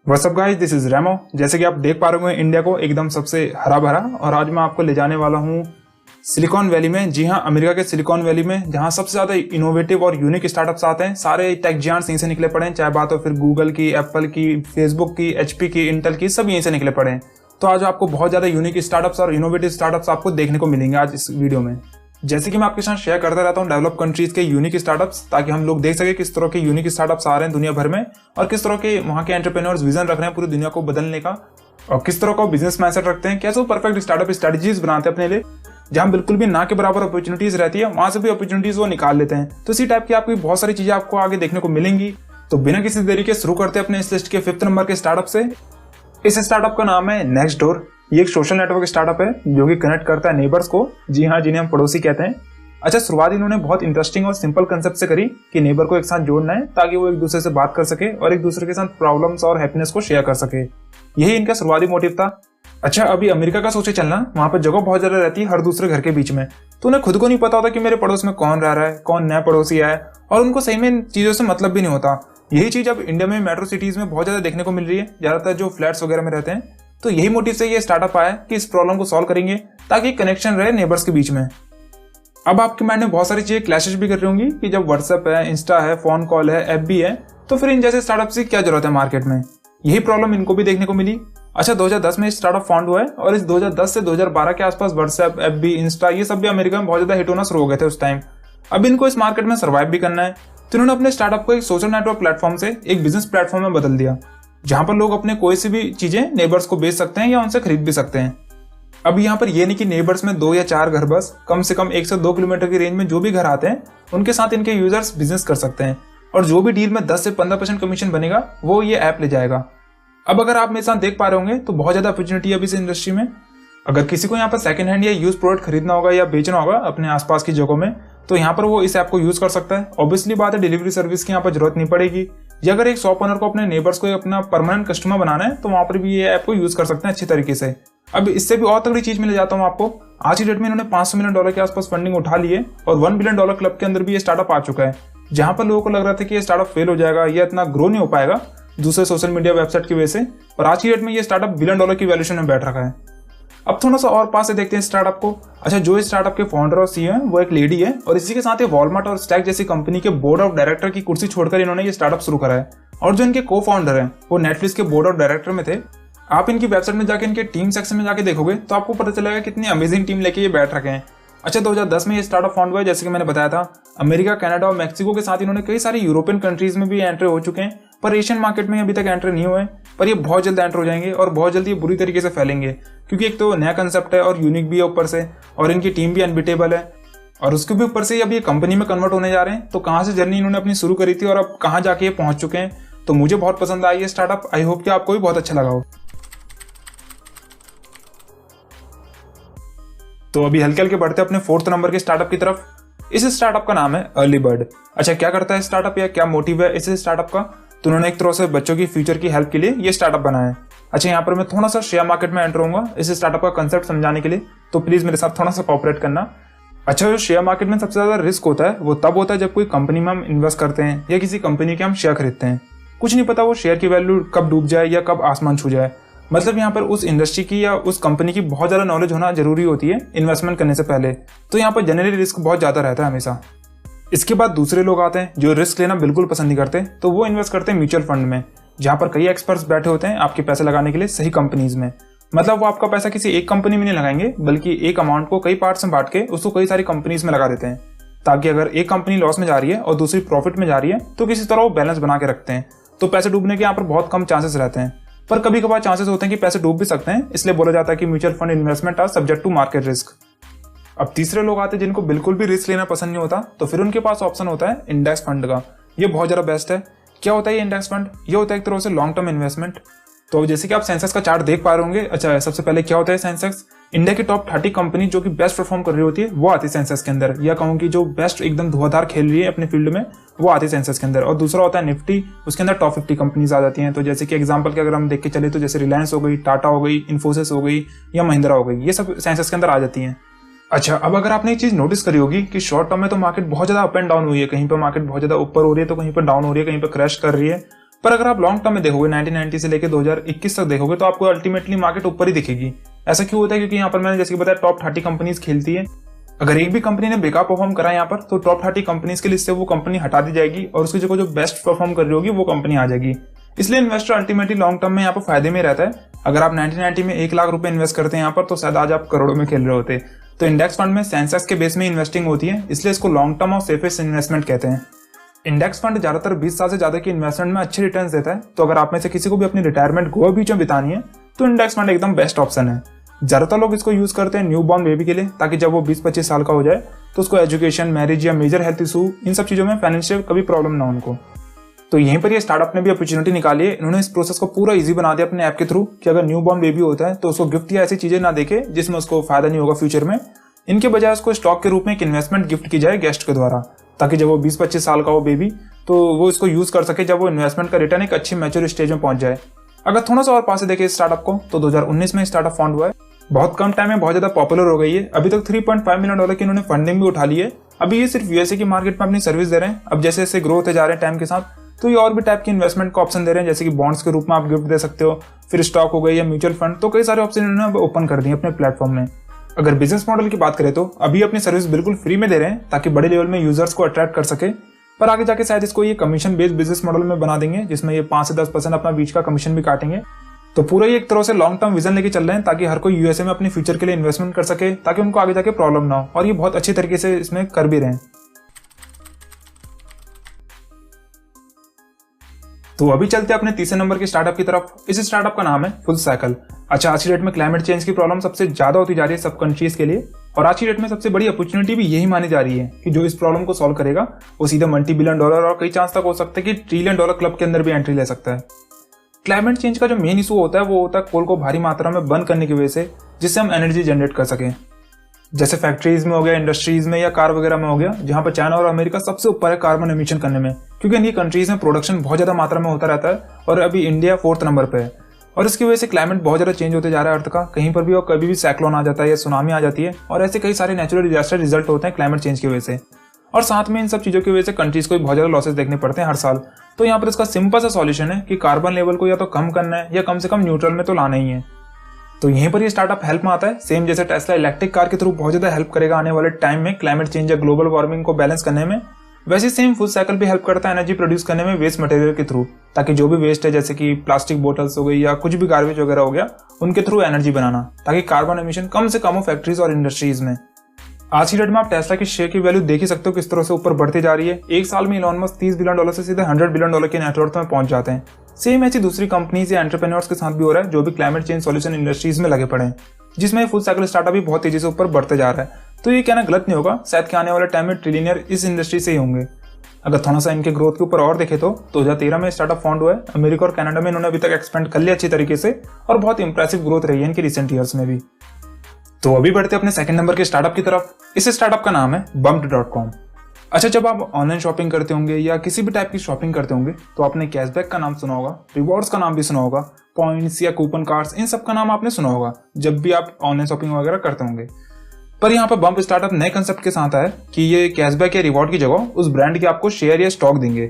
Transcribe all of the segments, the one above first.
What's up guys, this is Remo. जैसे कि आप देख पा रहे होंगे इंडिया को एकदम सबसे हरा भरा, और आज मैं आपको ले जाने वाला हूँ सिलिकॉन वैली में। जी हाँ, अमेरिका के सिलिकॉन वैली में, जहाँ सबसे ज्यादा इनोवेटिव और यूनिक स्टार्टअप्स आते हैं। सारे टेक जियांट्स यहीं से निकले पड़े हैं, चाहे बात हो फिर गूगल की, एप्पल की, फेसबुक की, एचपी की, इंटेल की, सब यहीं से निकले पड़े हैं। तो आज आपको बहुत ज्यादा यूनिक स्टार्टअप्स और इनोवेटिव स्टार्टअप्स आपको देखने को मिलेंगे आज इस वीडियो में। जैसे कि मैं आपके साथ शेयर करता रहता हूँ डेवलप कंट्रीज के यूनिक स्टार्टअप्स, ताकि हम लोग देख सके किस तरह के यूनिक स्टार्टअप्स आ रहे हैं दुनिया भर में, और किस तरह के वहाँ के एंटरप्रेन्योर्स विजन रख रहे हैं पूरी दुनिया को बदलने का, और किस तरह का बिजनेस माइंडसेट रखते हैं, कैसे वो परफेक्ट स्टार्टअप स्ट्रेटजीज बनाते हैं अपने लिए। जहाँ बिल्कुल भी ना के बराबर अपॉर्चुनिटीज रहती है, वहां से भी अपॉर्चुनिटीज वो निकाल लेते हैं। तो इसी टाइप की आपकी बहुत सारी चीजें आपको आगे देखने को मिलेंगी। तो बिना किसी देरी के शुरू करते हैं अपने इस लिस्ट के 5th नंबर के स्टार्टअप से। इस स्टार्टअप का नाम है नेक्स्टडोर। ये एक सोशल नेटवर्क स्टार्टअप है जो कि कनेक्ट करता है नेबर्स को, जी हाँ, जिन्हें हम पड़ोसी कहते हैं। अच्छा, शुरुआत इन्होंने बहुत इंटरेस्टिंग और सिंपल कंसेप्ट से करी कि नेबर को एक साथ जोड़ना है ताकि वो एक दूसरे से बात कर सके और एक दूसरे के साथ प्रॉब्लम्स और हैप्पीनेस को शेयर कर सके। यही इनका शुरुआती मोटिव था। अच्छा, अभी अमेरिका का सोचे चलना, वहां पर जगह बहुत ज्यादा रहती है हर दूसरे घर के बीच में, तो उन्हें खुद को नहीं पता होता कि मेरे पड़ोस में कौन रह रहा है, कौन नया पड़ोसी है, और उनको सही में इन चीजों से मतलब भी नहीं होता। यही चीज अब इंडिया में मेट्रो सिटीज में बहुत ज्यादा देखने को मिल रही है, ज्यादातर जो फ्लैट्स वगैरह में रहते हैं। तो यही मोटिव से ये स्टार्टअप आया कि इस प्रॉब्लम को सॉल्व करेंगे ताकि कनेक्शन रहे नेबर्स के बीच में। अब आपके माइंड में बहुत सारी चीजें क्लैशेस भी कर रही होंगी कि जब व्हाट्सएप है, इंस्टा है, फोन कॉल है, ऐप भी है, तो फिर इन जैसे स्टार्टअप की क्या जरूरत है मार्केट में। यही प्रॉब्लम इनको भी देखने को मिली। अच्छा, 2010 में स्टार्टअप फाउंड हुआ है, और इस 2010 से 2012 के आसपास व्हाट्सएप, एफ बी, इंस्टा, ये सब भी अमेरिका में बहुत ज्यादा हिट होना शुरू हो गए थे उस टाइम। अब इनको इस मार्केट में सर्वाइव भी करना है, तो इन्होंने अपने स्टार्टअप को एक सोशल नेटवर्क प्लेटफॉर्म से एक बिजनेस प्लेटफॉर्म में बदल दिया, जहां पर लोग अपने कोई सी भी चीजें नेबर्स को बेच सकते हैं या उनसे खरीद भी सकते हैं। अब यहाँ पर ये नहीं कि नेबर्स में 2 या 4 घर, बस कम से कम 1 से 2 किलोमीटर की रेंज में जो भी घर आते हैं उनके साथ इनके यूजर्स बिजनेस कर सकते हैं, और जो भी डील में 10 से 15% कमीशन बनेगा वो ये ऐप ले जाएगा। अब अगर आप मेरे साथ देख पा रहे होंगे तो बहुत ज्यादा अपॉर्चुनिटी है अभी इस इंडस्ट्री में। अगर किसी को यहाँ पर सेकंड हैंड या यूज प्रोडक्ट खरीदना होगा या बेचना होगा अपने आसपास की जगहों में, तो यहाँ पर वो इस ऐप को यूज कर सकता है। ऑब्वियसली बात है, डिलीवरी सर्विस की यहाँ पर जरूरत नहीं पड़ेगी। या अगर एक शॉप ओनर को अपने नेबर्स को अपना परमानेंट कस्टमर बनाना है, तो वहां पर भी ये ऐप को यूज कर सकते हैं अच्छी तरीके से। अब इससे भी और तगड़ी चीज मिल जाता हूँ आपको। आज की डेट में इन्होंने $500 मिलियन के आसपास फंडिंग उठा ली है, और $1 बिलियन क्लब के अंदर भी ये स्टार्टअप आ चुका है। जहां पर लोगों को लग रहा था कि ये स्टार्टअप फेल हो जाएगा या इतना ग्रो नहीं हो पाएगा दूसरे सोशल मीडिया वेबसाइट की वजह से, और आज की डेट में ये स्टार्टअप $1 बिलियन की वैल्यूएशन में बैठ रखा है। अब थोड़ा सा और पास से देखते हैं स्टार्टअप को। अच्छा, जो इस स्टार्टअप के फाउंडर और सीईओ हैं वो एक लेडी है, और इसी के साथ ही वॉलमार्ट और स्टैक जैसी कंपनी के बोर्ड ऑफ डायरेक्टर की कुर्सी छोड़कर इन्होंने ये स्टार्टअप शुरू करा है। और जो इनके को फाउंडर हैं वो नेटफ्लिक्स के बोर्ड ऑफ डायरेक्टर में थे। आप इनकी वेबसाइट में जाके इनके टीम सेक्शन में जाके देखोगे तो आपको पता चलेगा कितनी अमेजिंग टीम लेके ये बैठ रखे हैं। अच्छा, 2010 में ये स्टार्टअप फाउंड हुआ है, जैसे कि मैंने बताया था। अमेरिका, कनाडा और मैक्सिको के साथ इन्होंने कई सारी यूरोपियन कंट्रीज में भी एंट्री हो चुके हैं, पर एशियन मार्केट में अभी तक एंट्री नहीं हुए। पर ये बहुत जल्द एंटर हो जाएंगे, और बहुत जल्द ये बुरी तरीके से फैलेंगे, क्योंकि एक तो नया कंसेप्ट है और यूनिक भी है ऊपर से, और इनकी टीम भी अनबिटेबल है, और उसके भी ऊपर से अब ये कंपनी में कन्वर्ट होने जा रहे हैं। तो कहाँ से जर्नी इन्होंने अपनी शुरू करी थी और अब कहाँ जाके ये पहुंच चुके हैं। तो मुझे बहुत पसंद आई ये स्टार्टअप। आई होप कि आपको भी बहुत अच्छा लगा हो। तो अभी हल्के हल्के बढ़ते अपने 4th नंबर के स्टार्टअप की तरफ। इस स्टार्टअप का नाम है अर्ली बर्ड। अच्छा, क्या करता है स्टार्टअप या क्या मोटिव है इस स्टार्टअप का? तो उन्होंने एक तरह से बच्चों की फ्यूचर की हेल्प के लिए ये स्टार्टअप बनाया है। अच्छा, यहाँ पर मैं थोड़ा सा शेयर मार्केट में एंटर होऊंगा इस स्टार्टअप का कंसेप्ट समझाने के लिए, तो प्लीज मेरे साथ थोड़ा सा कोऑपरेट करना। अच्छा, जो शेयर मार्केट में सबसे ज्यादा रिस्क होता है वो तब होता है जब कोई कंपनी में हम इन्वेस्ट करते हैं या किसी कंपनी के हम शेयर खरीदते हैं। कुछ नहीं पता वो शेयर की वैल्यू कब डूब जाए या कब आसमान छू जाए। मतलब यहाँ पर उस इंडस्ट्री की या उस कंपनी की बहुत ज्यादा नॉलेज होना जरूरी होती है इन्वेस्टमेंट करने से पहले। तो यहाँ पर जनरली रिस्क बहुत ज्यादा रहता है हमेशा। इसके बाद दूसरे लोग आते हैं जो रिस्क लेना बिल्कुल पसंद नहीं करते, तो वो इन्वेस्ट करते हैं म्यूचुअल फंड में, जहाँ पर कई एक्सपर्ट्स बैठे होते हैं आपके पैसे लगाने के लिए सही कंपनीज में। मतलब वो आपका पैसा किसी एक कंपनी में नहीं लगाएंगे, बल्कि एक अमाउंट को कई पार्ट्स में बांट के उसको कई सारी कंपनीज में लगा देते हैं, ताकि अगर एक कंपनी लॉस में जा रही है और दूसरी प्रॉफिट में जा रही है तो किसी तरह वो बैलेंस बना के रखते हैं। तो पैसे डूबने के यहाँ पर बहुत कम चांसेस रहते हैं, पर कभी कभार चांसेस होते हैं कि पैसे डूब भी सकते हैं। इसलिए बोला जाता है कि mutual fund investment are subject to market risk. अब तीसरे लोग आते हैं जिनको बिल्कुल भी रिस्क लेना पसंद नहीं होता, तो फिर उनके पास ऑप्शन होता है इंडेक्स फंड का। ये बहुत ज्यादा बेस्ट है। क्या होता है ये इंडेक्स फंड? ये होता है एक तरह से लॉन्ग टर्म इन्वेस्टमेंट। तो जैसे कि आप सेंसेक्स का चार्ट देख पा रहे होंगे। अच्छा, सबसे पहले क्या होता है सेंसेक्स? इंडिया की टॉप 30 कंपनी जो कि बेस्ट परफॉर्म कर रही होती है वो आती है सेंसेक्स के अंदर, या कहूँ कि जो बेस्ट एकदम धुआंधार खेल रही है अपने फील्ड में वो आती है सेंसेक्स के अंदर। और दूसरा होता है निफ्टी, उसके अंदर टॉप 50 कंपनीज आ जाती हैं। तो जैसे कि एग्जांपल के अगर हम देख के चले तो जैसे रिलायंस हो गई, टाटा हो गई, इन्फोसिस हो गई या महिंद्रा हो गई, ये सब सेंसेक्स के अंदर आ जाती हैं। अच्छा, अब अगर आपने एक चीज नोटिस करी होगी कि शॉर्ट टर्म में तो मार्केट बहुत ज्यादा अप एंड डाउन हुई है, कहीं पर मार्केट बहुत ज्यादा ऊपर हो रही है तो कहीं पर डाउन हो रही है, कहीं पर क्रैश कर रही है। पर अगर आप लॉन्ग टर्म में देखोगे 1990 से लेकर 2021 तक देखोगे तो आपको अल्टीमेटली मार्केट ऊपर ही दिखेगी। ऐसा क्यों होता है? क्योंकि यहाँ पर मैंने जैसे कि बताया टॉप 30 कंपनीज खेलती है। अगर एक भी कंपनी ने बेकार परफॉर्म करा यहाँ पर तो टॉप 30 कंपनीज के लिस्ट से वो कंपनी हटा दी जाएगी और उसकी जगह जो बेस्ट परफॉर्म कर रही होगी वो कंपनी आ जाएगी। इसलिए इन्वेस्टर अल्टीमेटली लॉन्ग टर्म में यहाँ पर फायदे में रहता है। अगर आप 1990 में 1 लाख रुपए इन्वेस्ट करते हैं यहाँ पर तो शायद आज आप करोड़ों में खेल रहे होते। तो इंडेक्स फंड में सेंसेक्स के बेस में इन्वेस्टिंग होती है, इसलिए इसको लॉन्ग टर्म और सेफेस्ट इन्वेस्टमेंट कहते हैं। इंडेक्स फंड ज्यादातर 20 साल से ज्यादा की इन्वेस्टमेंट में अच्छे रिटर्न्स देता है। तो अगर आप में से किसी को भी अपनी रिटायरमेंट गोवा बीच में बितानी है तो इंडेक्स फंड एकदम बेस्ट ऑप्शन है। ज्यादातर लोग इसको यूज करते हैं न्यू बॉर्न बेबी के लिए, ताकि जब वो 20-25 साल का हो जाए तो उसको एजुकेशन, मैरिज या मेजर हेल्थ इशू, इन सब चीजों में फाइनेंशियल कभी प्रॉब्लम ना हो उनको। तो यहीं पर ये स्टार्टअप ने भी अपॉर्चुनिटी निकाली है। इन्होंने इस प्रोसेस को पूरा इजी बना दिया अपने ऐप के थ्रू कि अगर न्यू बॉर्न बेबी होता है तो उसको गिफ्ट या ऐसी चीजें ना देखे जिसमें उसको फायदा नहीं होगा फ्यूचर में। इनके बजाय उसको स्टॉक के रूप में एक इन्वेस्टमेंट गिफ्ट की जाए गेस्ट के द्वारा, ताकि जब वो 20-25 साल का हो बेबी तो वो इसको यूज कर सके जब वो इन्वेस्टमेंट का रिटर्न एक अच्छी मैच्योर स्टेज में पहुंच जाए। अगर थोड़ा सा और पास से देखें इस स्टार्टअप को तो 2019 में स्टार्टअप फाउंड हुआ है। बहुत कम टाइम में बहुत ज्यादा पॉपुलर हो गई है। अभी तक $3.5 मिलियन की इन्होंने फंडिंग भी उठा ली है। अभी ये सिर्फ यूएसए की मार्केट में अपनी सर्विस दे रहे हैं। अब जैसे जैसे ग्रो होते जा रहे हैं टाइम के साथ तो ये और भी टाइप की इन्वेस्टमेंट का ऑप्शन दे रहे हैं, जैसे कि बॉन्ड्स के रूप में आप गिफ्ट दे सकते हो, फिर स्टॉक हो गई या म्यूचुअल फंड। तो कई सारे ऑप्शन इन्होंने ओपन कर दिए अपने प्लेटफॉर्म में। अगर बिजनेस मॉडल की बात करें तो अभी अपनी सर्विस बिल्कुल फ्री में दे रहे हैं ताकि बड़े लेवल में यूजर्स को अट्रैक्ट कर सके, पर आगे जाके शायद इसको ये कमीशन बेस्ड बिजनेस मॉडल में बना देंगे, जिसमें ये 5 से 10% अपना बीच का कमीशन भी काटेंगे। तो पूरा ये एक तरह से लॉन्ग टर्म विजन लेके चल रहे हैं ताकि हर कोई यूएसए में अपने फ्यूचर के लिए इन्वेस्टमेंट कर सके, ताकि उनको आगे जाके प्रॉब्लम ना हो, और ये बहुत अच्छी तरीके से इसमें कर भी रहे हैं। तो अभी चलते हैं अपने तीसरे नंबर के स्टार्टअप की तरफ। इस स्टार्टअप का नाम है फुल साइकिल। अच्छा, आज की डेट में क्लाइमेट चेंज की प्रॉब्लम सबसे ज्यादा होती जा रही है सब कंट्रीज के लिए, और आज की डेट में सबसे बड़ी अपॉर्चुनिटी भी यही मानी जा रही है कि जो इस प्रॉब्लम को सॉल्व करेगा वो सीधे $multi-billion और कई चांस तक हो सकता है कि $1 ट्रिलियन क्लब के अंदर भी एंट्री ले सकता है। क्लाइमेट चेंज का जो मेन इशू होता है वो होता है कोल को भारी मात्रा में बर्न करने की वजह से, जिससे हम एनर्जी जनरेट कर सकें। जैसे फैक्ट्रीज में हो गया, इंडस्ट्रीज में या कार वगैरह में हो गया, जहां पर चाइना और अमेरिका सबसे ऊपर है कार्बन एमिशन करने में, क्योंकि इन्हीं कंट्रीज में प्रोडक्शन बहुत ज्यादा मात्रा में होता रहता है और अभी इंडिया 4th नंबर पे है। और इसकी वजह से क्लाइमेट बहुत ज्यादा चेंज होते जा रहा है अर्थ का, कहीं पर भी और कभी भी साइक्लोन आ जाता है या सुनामी आ जाती है, और ऐसे कई सारे नेचुरल डिजास्टर रिजल्ट होते हैं क्लाइमेट चेंज की वजह से। और साथ में इन सब चीजों की वजह से कंट्रीज को भी बहुत ज्यादा लॉसेस देखने पड़ते हैं हर साल। तो यहाँ पर इसका सिंपल सा सॉल्यूशन है कि कार्बन लेवल को या तो कम करना है या कम से कम न्यूट्रल में तो लाना ही है। तो यहीं पर ये स्टार्टअप हेल्प में आता है। सेम जैसे टेस्ला इलेक्ट्रिक कार के थ्रू बहुत ज्यादा हेल्प करेगा आने वाले टाइम में क्लाइमेट चेंज या ग्लोबल वार्मिंग को बैलेंस करने में, वैसे सेम फुल साइकिल भी हेल्प करता है एनर्जी प्रोड्यूस करने में वेस्ट मटेरियल के थ्रू, ताकि जो भी वेस्ट है जैसे कि प्लास्टिक बोटल्स हो गई या कुछ भी गार्बेज वगैरह हो गया, उनके थ्रू एनर्जी बनाना, ताकि कार्बन एमिशन कम से कम हो फैक्ट्रीज और इंडस्ट्रीज में। आज की डेट में आप टेस्ला की शेयर की वैल्यू देख ही सकते हो किस तरह से ऊपर बढ़ती जा रही है। एक साल में इलॉन मस्क $30 बिलियन से सीधे $100 बिलियन के नेटवर्थ में पहुंच जाते हैं। सेम ऐसी दूसरी कंपनीज या एंटरप्रेन्योर्स के साथ भी हो रहा है जो भी क्लाइमेट चेंज सॉल्यूशन इंडस्ट्रीज में लगे पड़े हैं, जिसमें फुल साइकिल स्टार्टअप भी बहुत तेजी से ऊपर बढ़ते जा रहा है। तो ये कहना गलत नहीं होगा, शायद के आने वाले टाइम में ट्रिलियनियर इस इंडस्ट्री से ही होंगे। अगर थोड़ा सा इनके ग्रोथ के ऊपर और देखे तो 2013 में स्टार्टअप फाउंड हुआ है। अमेरिका और कनाडा में इन्होंने अभी तक एक्सपेंड कर लिया अच्छी तरीके से, और बहुत इंप्रेसिव ग्रोथ रही है इनकी रिसेंट ईयर्स में भी। तो अभी बढ़ते अपने सेकंड नंबर के स्टार्टअप की तरफ। इस स्टार्टअप का नाम है Bumped.com। अच्छा, जब आप ऑनलाइन शॉपिंग करते होंगे या किसी भी टाइप की शॉपिंग करते होंगे तो आपने कैशबैक का नाम सुना होगा, रिवॉर्ड्स का नाम भी सुना होगा, पॉइंट्स या कूपन कार्ड्स, इन सब का नाम आपने सुना होगा जब भी आप ऑनलाइन शॉपिंग वगैरह करते होंगे। पर यहाँ पर बम्प स्टार्टअप नए कंसेप्ट के साथ आया कि ये कैशबैक या रिवॉर्ड की जगह उस ब्रांड के आपको शेयर या स्टॉक देंगे।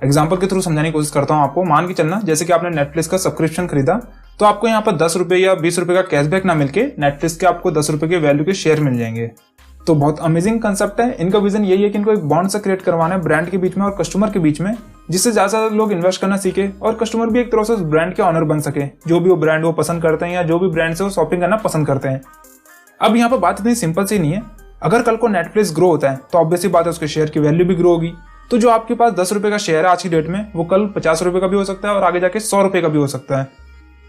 एग्जाम्पल के थ्रू समझाने की कोशिश करता हूँ आपको। मान के चलना जैसे कि आपने नेटफ्लिक्स का सब्सक्रिप्शन खरीदा, तो आपको यहाँ पर $10 या $20 का कैशबैक ना मिलके नेटफ्लिक्स के आपको $10 के वैल्यू के शेयर मिल जाएंगे। तो बहुत अमेजिंग कंसेप्ट है। इनका विजन यही है कि इनको एक बॉन्ड से क्रिएट करवाना है ब्रांड के बीच में और कस्टमर के बीच में, जिससे ज्यादा से ज्यादा लोग इन्वेस्ट करना सीखे और कस्टमर भी एक तरह से उस ब्रांड के ऑनर बन सके, जो भी वो ब्रांड वो पसंद करते हैं या जो भी ब्रांड से वो शॉपिंग करना पसंद करते हैं। अब यहाँ पर बात इतनी सिंपल सी नहीं है। अगर कल को नेटफ्लिक्स ग्रो होता है तो ऑब्वियसली बात है उसके शेयर की वैल्यू भी ग्रो होगी। तो जो आपके पास $10 का शेयर है आज की डेट में, वो कल $50 का भी हो सकता है और आगे जाके $100 का भी हो सकता है।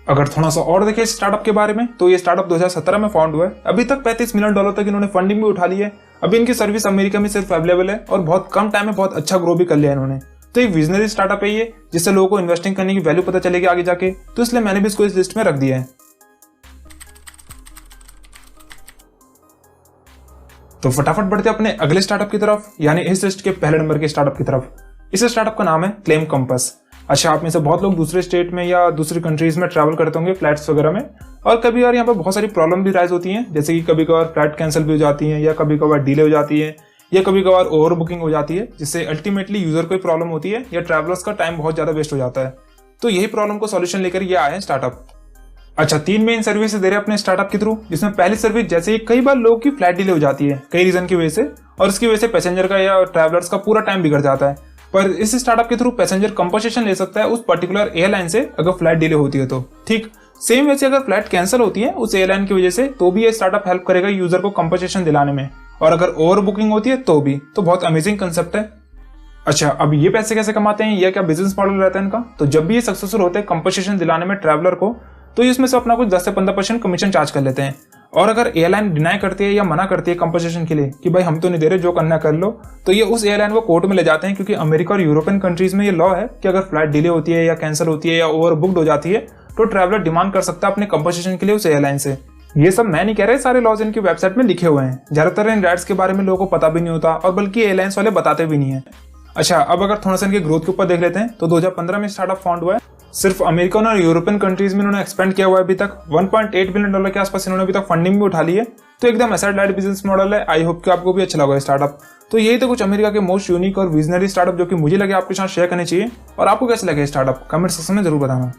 अगर थोड़ा सा और देखें स्टार्टअप के बारे में, तो ये स्टार्टअप 2017 में फाउंड हुआ है। अभी तक $35 मिलियन तक इन्होंने फंडिंग भी उठा ली है। अभी इनकी सर्विस अमेरिका में सिर्फ अवेलेबल है और बहुत कम टाइम में बहुत अच्छा ग्रो भी कर लिया इन्होंने। तो एक विजनरी स्टार्टअप है ये, जिससे लोगों को इन्वेस्टिंग करने की वैल्यू पता चलेगी आगे जाके। तो इसलिए मैंने भी इसको इस लिस्ट में रख दिया है। तो फटाफट बढ़ते अपने अगले स्टार्टअप की तरफ, यानी इस लिस्ट के पहले नंबर के स्टार्टअप की तरफ। इस स्टार्टअप का नाम है क्लेम कंपास। अच्छा, आप में से बहुत लोग दूसरे स्टेट में या दूसरी कंट्रीज में ट्रैवल करते होंगे फ्लाइट्स वगैरह में, और कभी यार यहाँ पर बहुत सारी प्रॉब्लम भी राइज होती हैं, जैसे कि कभी कभार फ्लाइट कैंसिल भी हो जाती है, या कभी कभार डिले हो जाती है, या कभी कभार ओवर बुकिंग हो जाती है, जिससे अल्टीमेटली यूजर को प्रॉब्लम होती है या ट्रैवलर्स का टाइम बहुत ज्यादा वेस्ट हो जाता है। तो यही प्रॉब्लम को सॉल्यूशन लेकर ये आए हैं स्टार्टअप। अच्छा, 3 मेन सर्विस दे रहे हैं अपने स्टार्टअप के थ्रू, जिसमें पहली सर्विस जैसे ही कई बार लोगों की फ्लाइट डिले हो जाती है कई रीजन की वजह से, और इसकी वजह से पैसेंजर का या ट्रैवलर्स का पूरा टाइम बिगड़ जाता है। पर इस स्टार्टअप के थ्रू पैसेंजर कंपनसेशन ले सकता है उस पर्टिकुलर एयरलाइन से अगर फ्लाइट डिले होती है तो। ठीक सेम वैसे अगर फ्लाइट कैंसिल होती है उस एयरलाइन की वजह से तो भी ये स्टार्टअप हेल्प करेगा यूजर को कंपनसेशन दिलाने में, और अगर ओवर बुकिंग होती है तो भी। तो बहुत अमेजिंग कंसेप्ट है। अच्छा, अब ये पैसे कैसे कमाते हैं, ये क्या बिजनेस मॉडल रहता है इनका? तो जब भी ये सक्सेसफुल होते हैं कंपनसेशन दिलाने में ट्रैवलर को, तो इसमें से अपना कुछ 10 से 15% कमीशन चार्ज कर लेते हैं। और अगर एयरलाइन डिनाई करती है या मना करती है कंपनसेशन के लिए कि भाई हम तो नहीं दे रहे, जो करना कर लो, तो ये उस एयरलाइन को कोर्ट में ले जाते हैं, क्योंकि अमेरिका और यूरोपियन कंट्रीज में ये लॉ है कि अगर फ्लाइट डिले होती है या कैंसिल होती है या ओवर बुक्ड हो जाती है तो ट्रैवलर डिमांड कर सकता है अपने कंपनसेशन के लिए उस एयरलाइन से। ये सब मैं नहीं कह रहा, सारे लॉज इनकी वेबसाइट में लिखे हुए हैं। ज्यादातर इन राइट्स के बारे में लोगों को पता भी नहीं होता, और बल्कि एयरलाइंस वाले बताते भी नहीं है। अच्छा, अब अगर थोड़ा सा इनके ग्रोथ के ऊपर देख लेते हैं तो 2015 में स्टार्टअप फाउंड हुआ है। सिर्फ अमेरिकन और यूरोपियन कंट्रीज में इन्होंने एक्सपेंड किया हुआ है। अभी तक $1.8 बिलियन के आसपास इन्होंने अभी तक फंडिंग भी उठा ली है। तो एकदम एसेट लाइट बिजनेस मॉडल है। आई होप कि आपको भी अच्छा लगा स्टार्टअप। तो यही तो कुछ अमेरिका के मोस्ट यूनिक और विजनरी स्टार्टअप जो कि मुझे लगे आपके साथ शेयर करने चाहिए। और आपको कैसे लगे स्टार्टअप, कमेंट सेक्शन में जरूर बताना।